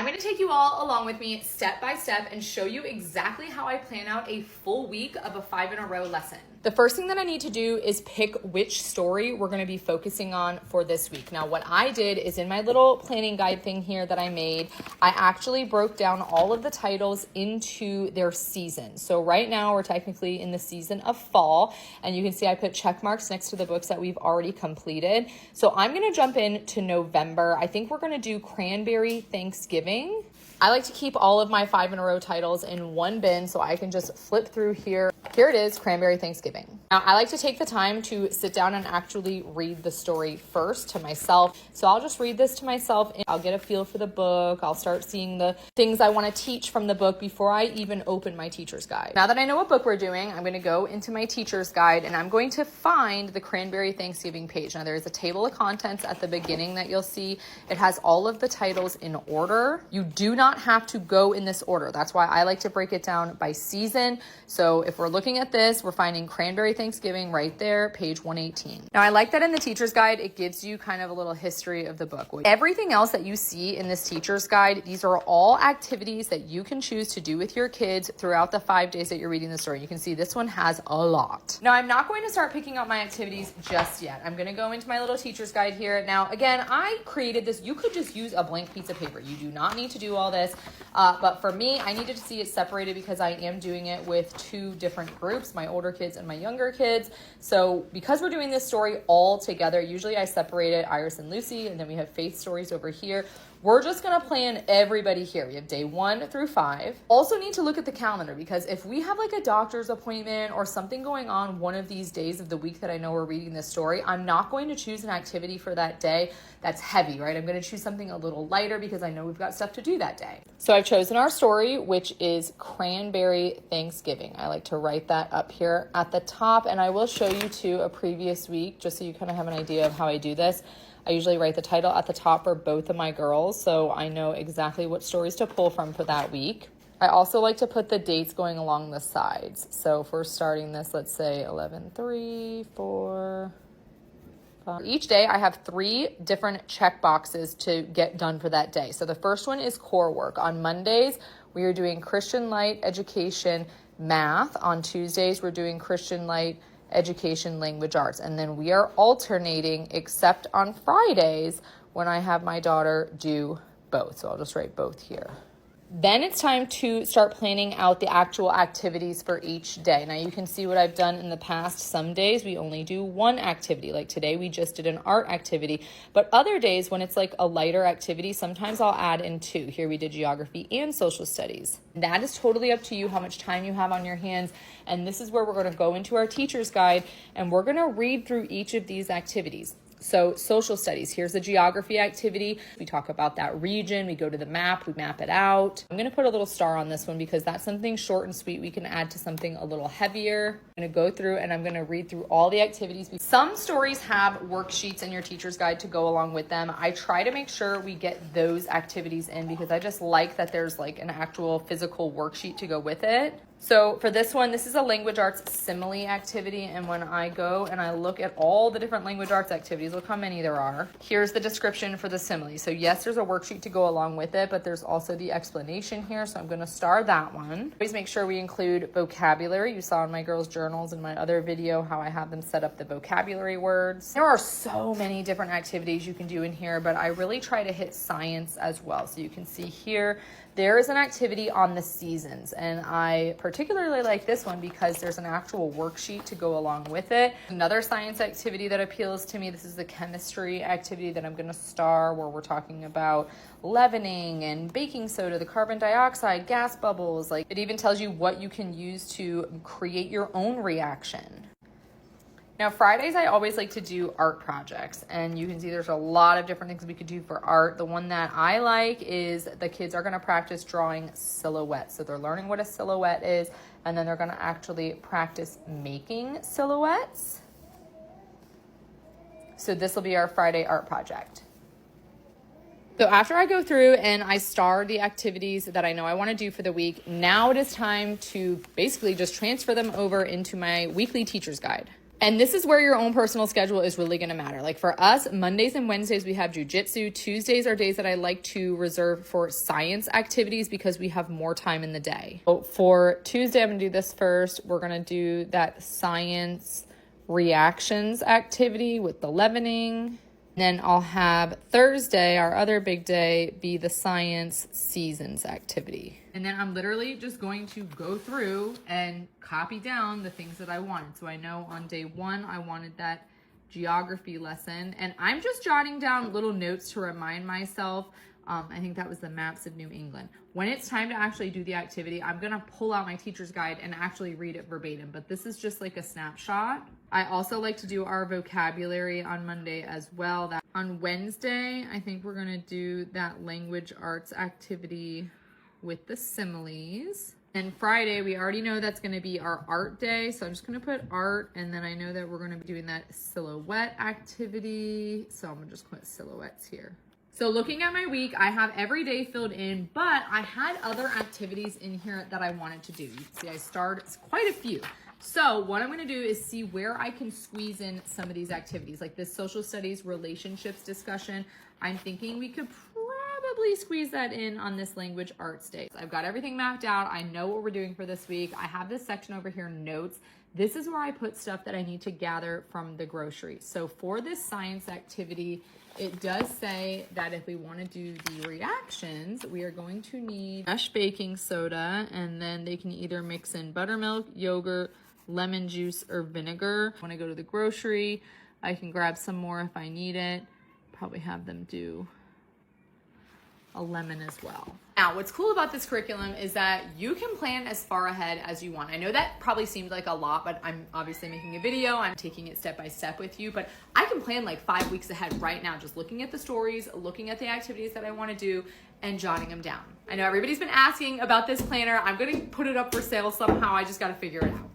going to take you all along with me step by step and show you exactly how I plan out a full week of a 5 in a row lesson. The first thing that I need to do is pick which story we're going to be focusing on for this week. Now, what I did is in my little planning guide thing here that I made, I actually broke down all of the titles into their season. So right now we're technically in the season of fall, and you can see I put check marks next to the books that we've already completed. So I'm going to jump into November. I think we're going to do Cranberry Thanksgiving. I like to keep all of my 5 in a row titles in one bin so I can just flip through here. Here it is, Cranberry Thanksgiving. Now, I like to take the time to sit down and actually read the story first to myself. So I'll just read this to myself and I'll get a feel for the book. I'll start seeing the things I want to teach from the book before I even open my teacher's guide. Now that I know what book we're doing, I'm going to go into my teacher's guide and I'm going to find the Cranberry Thanksgiving page. Now, there's a table of contents at the beginning that you'll see. It has all of the titles in order. You do not have to go in this order. That's why I like to break it down by season. So if we're looking at this, we're finding Cranberry Thanksgiving right there, page 118. Now, I like that in the teacher's guide, it gives you kind of a little history of the book. Everything else that you see in this teacher's guide, these are all activities that you can choose to do with your kids throughout the 5 days that you're reading the story. You can see this one has a lot. Now, I'm not going to start picking out my activities just yet. I'm going to go into my little teacher's guide here. Now, again, I created this. You could just use a blank piece of paper. You do not need to do all this. But for me, I needed to see it separated because I am doing it with 2 different groups, my older kids and my younger kids. So because we're doing this story all together, usually I separated Iris and Lucy, and then we have Faith stories over here. We're just going to plan everybody here. We have day 1 through 5. Also need to look at the calendar because if we have like a doctor's appointment or something going on one of these days of the week that I know we're reading this story, I'm not going to choose an activity for that day that's heavy, right? I'm going to choose something a little lighter because I know we've got stuff to do that day. So I've chosen our story, which is Cranberry Thanksgiving. I like to write that up here at the top, and I will show you too a previous week just so you kind of have an idea of how I do this. I usually write the title at the top for both of my girls, so I know exactly what stories to pull from for that week. I also like to put the dates going along the sides. So if we're starting this, let's say 11/3, 4, 5. Each day I have 3 different check boxes to get done for that day. So the first one is core work. On Mondays, we are doing Christian Light Education Math. On Tuesdays, we're doing Christian Light Education Language Arts, and then we are alternating except on Fridays when I have my daughter do both. So I'll just write both here. Then it's time to start planning out the actual activities for each day. Now you can see what I've done in the past. Some days we only do 1 activity. Like today we just did an art activity, but other days when it's like a lighter activity, sometimes I'll add in 2. Here we did geography and social studies. That is totally up to you how much time you have on your hands. And this is where we're going to go into our teacher's guide and we're going to read through each of these activities. So social studies, here's the geography activity. We talk about that region. We go to the map, we map it out. I'm going to put a little star on this one because that's something short and sweet. We can add to something a little heavier. I'm going to go through and I'm going to read through all the activities. Some stories have worksheets in your teacher's guide to go along with them. I try to make sure we get those activities in because I just like that there's like an actual physical worksheet to go with it. So for this one, this is a language arts simile activity. And when I go and I look at all the different language arts activities, look how many there are. Here's the description for the simile. So yes, there's a worksheet to go along with it, but there's also the explanation here. So I'm going to star that one. Always make sure we include vocabulary. You saw in my girls' journals in my other video how I have them set up the vocabulary words. There are so many different activities you can do in here, but I really try to hit science as well. So you can see here, there is an activity on the seasons, and I particularly like this one because there's an actual worksheet to go along with it. Another science activity that appeals to me, this is the chemistry activity that I'm going to star, where we're talking about leavening and baking soda, the carbon dioxide, gas bubbles. Like it even tells you what you can use to create your own reaction. Now, Fridays, I always like to do art projects, and you can see there's a lot of different things we could do for art. The one that I like is the kids are going to practice drawing silhouettes. So they're learning what a silhouette is, and then they're going to actually practice making silhouettes. So this will be our Friday art project. So after I go through and I star the activities that I know I want to do for the week, now it is time to basically just transfer them over into my weekly teacher's guide. And this is where your own personal schedule is really going to matter. Like for us, Mondays and Wednesdays, we have jujitsu. Tuesdays are days that I like to reserve for science activities because we have more time in the day. So for Tuesday, I'm going to do this first. We're going to do that science reactions activity with the leavening. Then I'll have Thursday, our other big day, be the science seasons activity. And then I'm literally just going to go through and copy down the things that I wanted. So I know on day 1, I wanted that geography lesson. And I'm just jotting down little notes to remind myself. I think that was the maps of New England. When it's time to actually do the activity, I'm gonna pull out my teacher's guide and actually read it verbatim, but this is just like a snapshot. I also like to do our vocabulary on Monday as well. That on Wednesday, I think we're gonna do that language arts activity with the similes. And Friday, we already know that's gonna be our art day. So I'm just gonna put art, and then I know that we're gonna be doing that silhouette activity. So I'm gonna just put silhouettes here. So looking at my week, I have every day filled in, but I had other activities in here that I wanted to do. You can see I started quite a few. So what I'm gonna do is see where I can squeeze in some of these activities, like this social studies relationships discussion. I'm thinking we could probably squeeze that in on this language arts day. So I've got everything mapped out. I know what we're doing for this week. I have this section over here, notes. This is where I put stuff that I need to gather from the grocery. So for this science activity, it does say that if we want to do the reactions, we are going to need fresh baking soda, and then they can either mix in buttermilk, yogurt, lemon juice, or vinegar. When I go to the grocery, I can grab some more if I need it. Probably have them do a lemon as well. Now, what's cool about this curriculum is that you can plan as far ahead as you want. I know that probably seemed like a lot, but I'm obviously making a video. I'm taking it step by step with you, but I can plan like 5 weeks ahead right now, just looking at the stories, looking at the activities that I want to do, and jotting them down. I know everybody's been asking about this planner. I'm going to put it up for sale somehow. I just got to figure it out.